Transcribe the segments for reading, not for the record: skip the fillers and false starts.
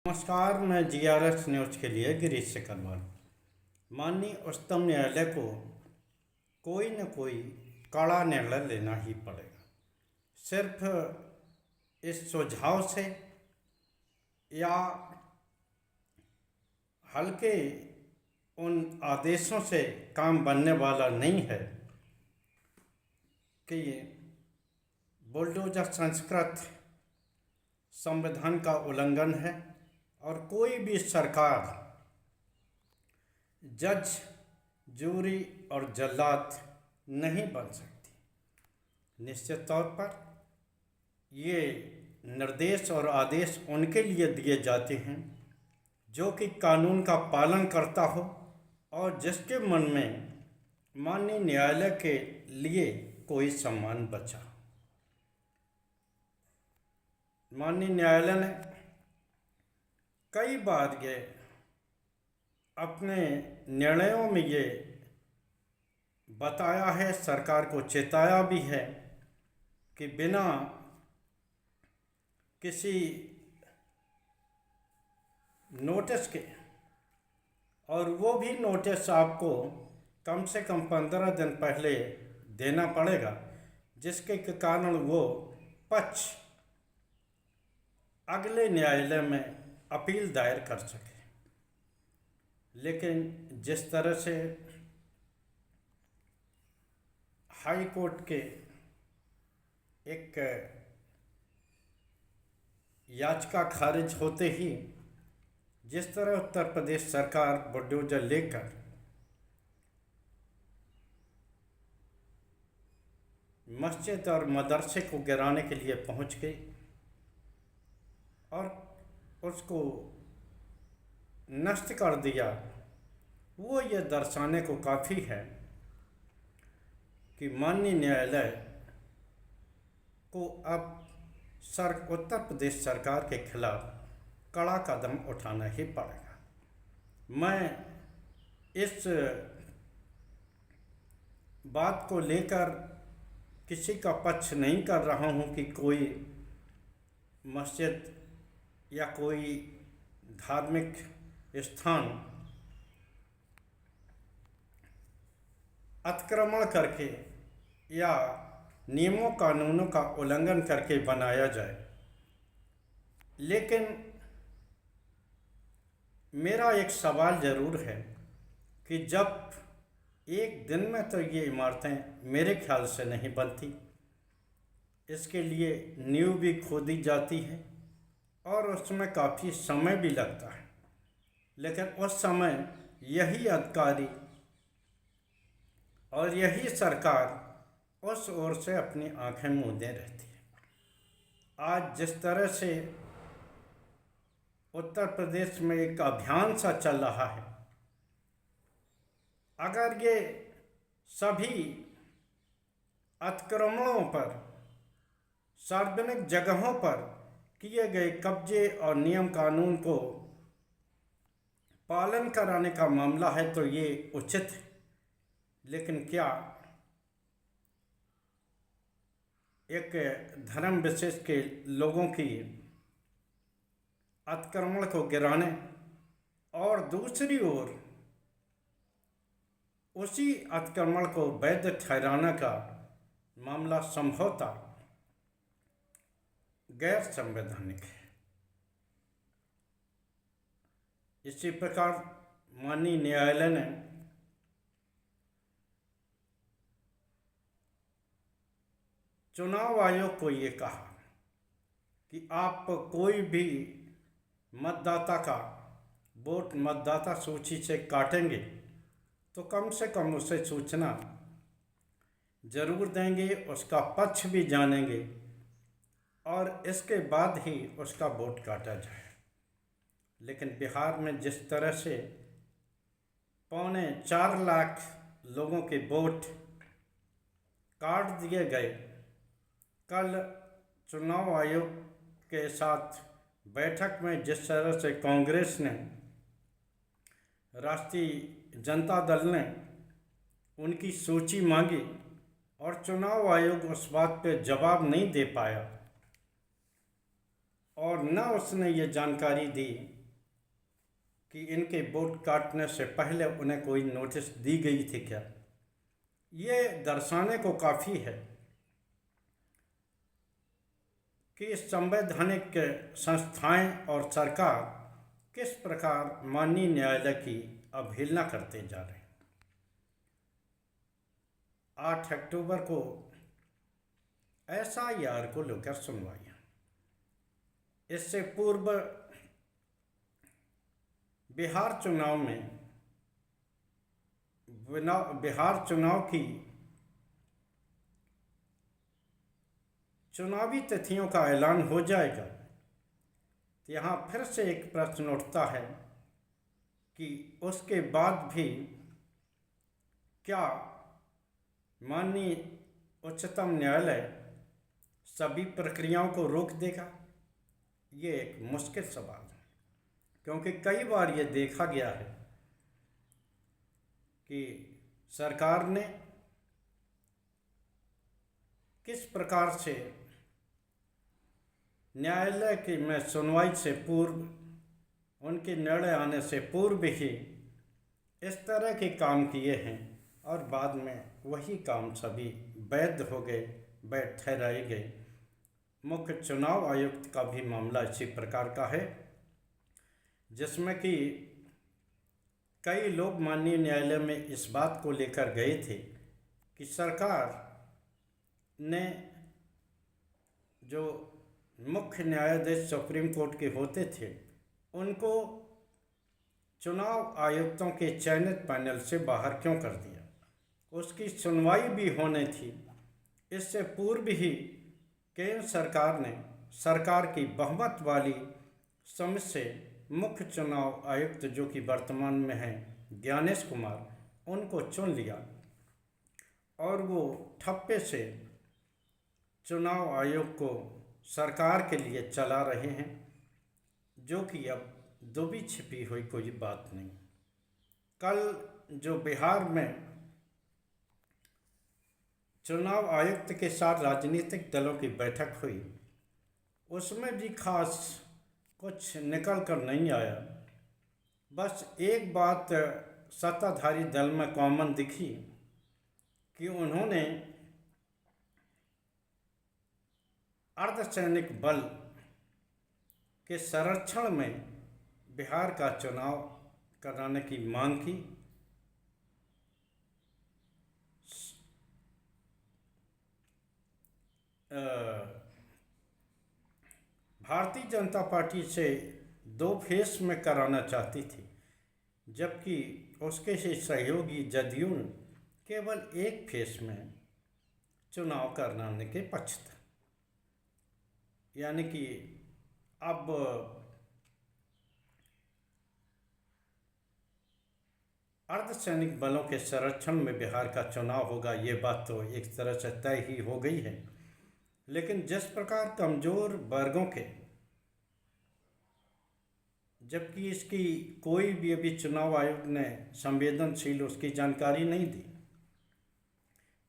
नमस्कार, मैं GRS news के लिए गिरीश सिकरवार। माननीय उच्चतम न्यायालय को कोई न कोई कड़ा निर्णय लेना ही पड़ेगा। सिर्फ इस सुझाव से या हल्के उन आदेशों से काम बनने वाला नहीं है कि बुलडोजर संस्कृत संविधान का उल्लंघन है और कोई भी सरकार जज, जूरी और जल्लाद नहीं बन सकती। निश्चित तौर पर ये निर्देश और आदेश उनके लिए दिए जाते हैं जो कि कानून का पालन करता हो और जिसके मन में माननीय न्यायालय के लिए कोई सम्मान बचा। माननीय न्यायालय ने कई बार ये अपने निर्णयों में ये बताया है, सरकार को चेताया भी है कि बिना किसी नोटिस के, और वो भी नोटिस आपको कम से कम 15 दिन पहले देना पड़ेगा, जिसके कारण वो पक्ष अगले न्यायालय में अपील दायर कर सके। लेकिन जिस तरह से हाई कोर्ट के एक याचिका खारिज होते ही जिस तरह उत्तर प्रदेश सरकार बुलडोजर लेकर मस्जिद और मदरसे को गिराने के लिए पहुंच गई और उसको नष्ट कर दिया, वो ये दर्शाने को काफ़ी है कि माननीय न्यायालय को अब उत्तर प्रदेश सरकार के खिलाफ कड़ा कदम उठाना ही पड़ेगा। मैं इस बात को लेकर किसी का पक्ष नहीं कर रहा हूँ कि कोई मस्जिद या कोई धार्मिक स्थान अतिक्रमण करके या नियमों कानूनों का उल्लंघन करके बनाया जाए। लेकिन मेरा एक सवाल ज़रूर है कि जब एक दिन में तो ये इमारतें मेरे ख्याल से नहीं बनती, इसके लिए नींव भी खोदी जाती है और उसमें काफ़ी समय भी लगता है, लेकिन उस समय यही अधिकारी और यही सरकार उस ओर से अपनी आंखें मूंदे रहती है। आज जिस तरह से उत्तर प्रदेश में एक अभियान सा चल रहा है, अगर ये सभी अतिक्रमणों पर, सार्वजनिक जगहों पर किए गए कब्जे और नियम कानून को पालन कराने का मामला है तो ये उचित है। लेकिन क्या एक धर्म विशेष के लोगों की अतिक्रमण को गिराने और दूसरी ओर उसी अतिक्रमण को वैध ठहराने का मामला संभवतः गैर संवैधानिक है। इसी प्रकार माननीय न्यायालय ने चुनाव आयोग को ये कहा कि आप कोई भी मतदाता का वोट मतदाता सूची से काटेंगे तो कम से कम उसे सूचना जरूर देंगे, उसका पक्ष भी जानेंगे और इसके बाद ही उसका वोट काटा जाए। लेकिन बिहार में जिस तरह से 4.25 लाख लोगों के वोट काट दिए गए, कल चुनाव आयोग के साथ बैठक में जिस तरह से कांग्रेस ने, राष्ट्रीय जनता दल ने उनकी सूची मांगी और चुनाव आयोग उस बात पे जवाब नहीं दे पाया और न उसने ये जानकारी दी कि इनके वोट काटने से पहले उन्हें कोई नोटिस दी गई थी क्या। ये दर्शाने को काफ़ी है कि संवैधानिक संस्थाएं और सरकार किस प्रकार माननीय न्यायालय की अवहेलना करते जा रहे हैं। 8 अक्टूबर को SIR को लेकर सुनवाई। इससे पूर्व बिहार चुनाव की चुनावी तिथियों का ऐलान हो जाएगा। तो यहाँ फिर से एक प्रश्न उठता है कि उसके बाद भी क्या माननीय उच्चतम न्यायालय सभी प्रक्रियाओं को रोक देगा। ये एक मुश्किल सवाल है, क्योंकि कई बार ये देखा गया है कि सरकार ने किस प्रकार से न्यायालय की में सुनवाई से पूर्व, उनके निर्णय आने से पूर्व ही इस तरह के काम किए हैं और बाद में वही काम सभी वैध हो गए, वैध ठहराए गए। मुख्य चुनाव आयुक्त का भी मामला इसी प्रकार का है, जिसमें कि कई लोग माननीय न्यायालय में इस बात को लेकर गए थे कि सरकार ने जो मुख्य न्यायाधीश सुप्रीम कोर्ट के होते थे उनको चुनाव आयुक्तों के चयनित पैनल से बाहर क्यों कर दिया। उसकी सुनवाई भी होनी थी। इससे पूर्व ही केंद्र सरकार ने सरकार की बहुमत वाली समिति से मुख्य चुनाव आयुक्त, जो कि वर्तमान में हैं ज्ञानेश कुमार, उनको चुन लिया और वो ठप्पे से चुनाव आयोग को सरकार के लिए चला रहे हैं, जो कि अब दुबी छिपी हुई कोई बात नहीं। कल जो बिहार में चुनाव आयुक्त के साथ राजनीतिक दलों की बैठक हुई, उसमें भी खास कुछ निकल कर नहीं आया। बस एक बात सत्ताधारी दल में कॉमन दिखी कि उन्होंने अर्धसैनिक बल के संरक्षण में बिहार का चुनाव कराने की मांग की। भारतीय जनता पार्टी से 2 फेस में कराना चाहती थी, जबकि उसके से सहयोगी जदयू केवल 1 फेस में चुनाव कराने के पक्ष था। यानी कि अब अर्धसैनिक बलों के संरक्षण में बिहार का चुनाव होगा, ये बात तो एक तरह से तय ही हो गई है। लेकिन जिस प्रकार कमज़ोर वर्गों के, जबकि इसकी कोई भी अभी चुनाव आयोग ने संवेदनशील उसकी जानकारी नहीं दी।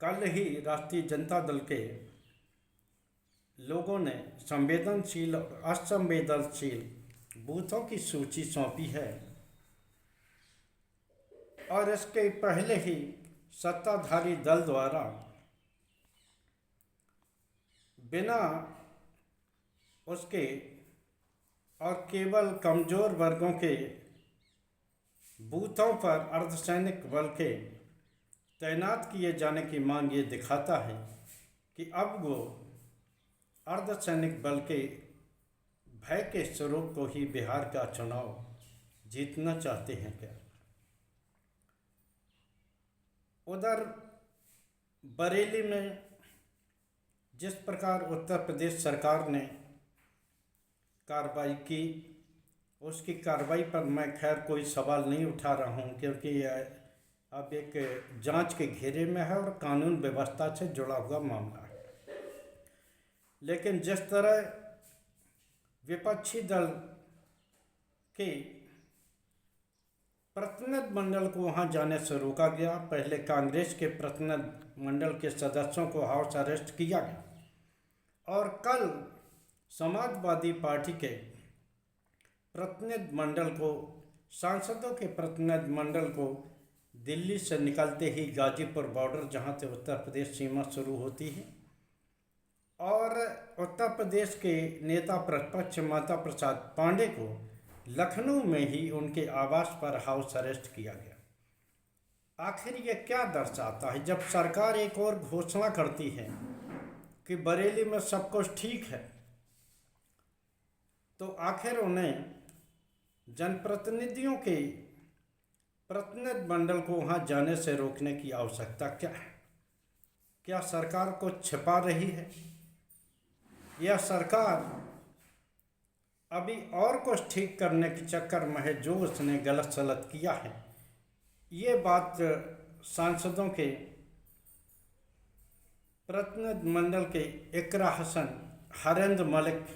कल ही राष्ट्रीय जनता दल के लोगों ने संवेदनशील और असंवेदनशील बूथों की सूची सौंपी है और इसके पहले ही सत्ताधारी दल द्वारा बिना उसके और केवल कमज़ोर वर्गों के बूथों पर अर्धसैनिक बल के तैनात किए जाने की मांग ये दिखाता है कि अब वो अर्धसैनिक बल के भय के स्वरूप को ही बिहार का चुनाव जीतना चाहते हैं क्या। उधर बरेली में जिस प्रकार उत्तर प्रदेश सरकार ने कार्रवाई की, उसकी कार्रवाई पर मैं खैर कोई सवाल नहीं उठा रहा हूँ, क्योंकि अब एक जांच के घेरे में है और कानून व्यवस्था से जुड़ा हुआ मामला है। लेकिन जिस तरह विपक्षी दल के प्रतिनिधि मंडल को वहां जाने से रोका गया, पहले कांग्रेस के प्रतिनिधि मंडल के सदस्यों को हाउस अरेस्ट किया गया और कल समाजवादी पार्टी के प्रतिनिधि मंडल को सांसदों के प्रतिनिधिमंडल को दिल्ली से निकलते ही गाजीपुर बॉर्डर, जहाँ से उत्तर प्रदेश सीमा शुरू होती है, और उत्तर प्रदेश के नेता प्रतिपक्ष माता प्रसाद पांडे को लखनऊ में ही उनके आवास पर हाउस अरेस्ट किया गया। आखिर ये क्या दर्शाता है? जब सरकार एक और घोषणा करती है कि बरेली में सब कुछ ठीक है, तो आखिर उन्हें जनप्रतिनिधियों के प्रतिनिधिमंडल को वहाँ जाने से रोकने की आवश्यकता क्या है? क्या सरकार को छिपा रही है, या सरकार अभी और कुछ ठीक करने के चक्कर में है जो उसने गलत सलत किया है? ये बात सांसदों के प्रतिनिधिमंडल के इकरा हसन, हरेंद्र मलिक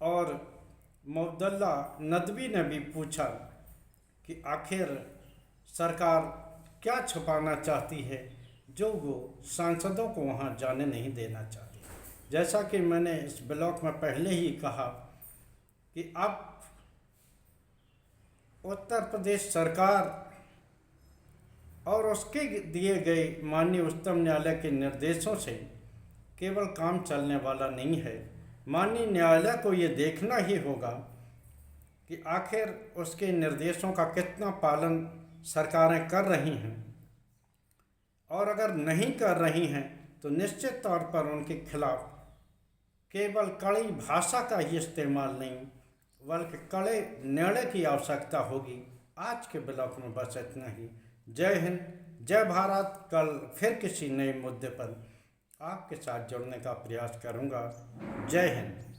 और मौदुल्ला नदवी ने भी पूछा कि आखिर सरकार क्या छुपाना चाहती है जो वो सांसदों को वहाँ जाने नहीं देना चाहती। जैसा कि मैंने इस ब्लॉग में पहले ही कहा कि अब उत्तर प्रदेश सरकार और उसके दिए गए माननीय उच्चतम न्यायालय के निर्देशों से केवल काम चलने वाला नहीं है। माननीय न्यायालय को ये देखना ही होगा कि आखिर उसके निर्देशों का कितना पालन सरकारें कर रही हैं, और अगर नहीं कर रही हैं तो निश्चित तौर पर उनके खिलाफ केवल कड़ी भाषा का ही इस्तेमाल नहीं, बल्कि कड़े निर्णय की आवश्यकता होगी। आज के ब्लॉग में बस इतना ही। जय हिंद, जय भारत। कल फिर किसी नए मुद्दे पर आपके साथ जुड़ने का प्रयास करूंगा। जय हिंद।